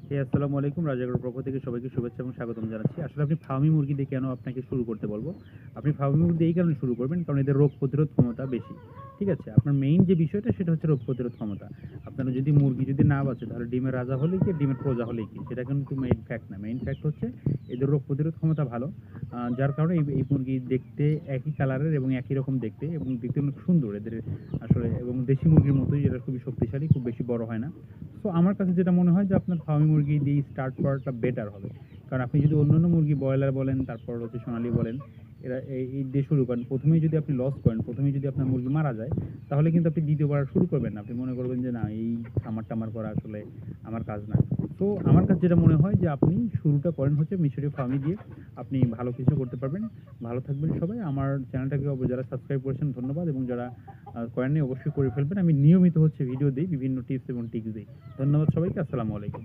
আসসালামু আলাইকুম। রাজাগড়ের পক্ষ থেকে সবাইকে শুভেচ্ছা এবং স্বাগতম জানাচ্ছি। আসলে আপনি ফার্মি মুরগি দিয়ে কেন আপনাকে শুরু করতে বলব? আপনি ফার্মি মুরগি দিয়ে এই কারণে শুরু করবেন কারণ এদের রোগ প্রতিরোধ ক্ষমতা বেশি। ঠিক আছে? আপনার মেইন যে বিষয়টা সেটা হচ্ছে রোগ প্রতিরোধ ক্ষমতা। আপনার যদি মুরগি যদি না বাঁচে তাহলে ডিমের রাজা হলেই কি ডিমের প্রজা হলেই কি? সেটা কিন্তু মেইন ফ্যাক্ট না। মেইন ফ্যাক্ট হচ্ছে এদের রোগ প্রতিরোধ ক্ষমতা ভালো। যার কারণে এই মুরগি দেখতে একই কালারের এবং একই রকম দেখতে এবং দেখতে অনেক সুন্দর এদের আসলে এবং দেশি মুরগির মতোই এরা খুবই শক্তিশালী, খুব বেশি বড় হয় না। সো আমার কাছে যেটা মনে হয় যে আপনার ফার্মি মুরগি দিয়ে স্টার্ট করাটা বেটার হবে। কারণ আপনি যদি অন্যান্য মুরগি ব্রয়লার বলেন, তারপর হচ্ছে সোনালী বলেন, এরা এই দিয়ে শুরু করেন। ১ম এই যদি আপনি লস করেন, ১ম এই যদি আপনার মুরগি মারা যায়, তাহলে কিন্তু আপনি ২য় বার আর শুরু করবেন না। আপনি মনে করবেন যে না এই খামার-টামার করা আসলে আমার কাজ না। তো আমার কাছে যেটা মনে হয় যে আপনি শুরুটা করেন হচ্ছে মিশরীয় ফার্মি দিয়ে। আপনি ভালো কিছু করতে পারবেন। ভালো থাকবেন সবাই। আমার চ্যানেলটাকে যারা সাবস্ক্রাইব করেছেন ধন্যবাদ এবং যারা করেননি অবশ্যই করে ফেলবেন। আমি নিয়মিত হচ্ছে ভিডিও দেই, বিভিন্ন টিপস এবং ট্রিকস দেই। ধন্যবাদ সবাইকে। আসসালামু আলাইকুম।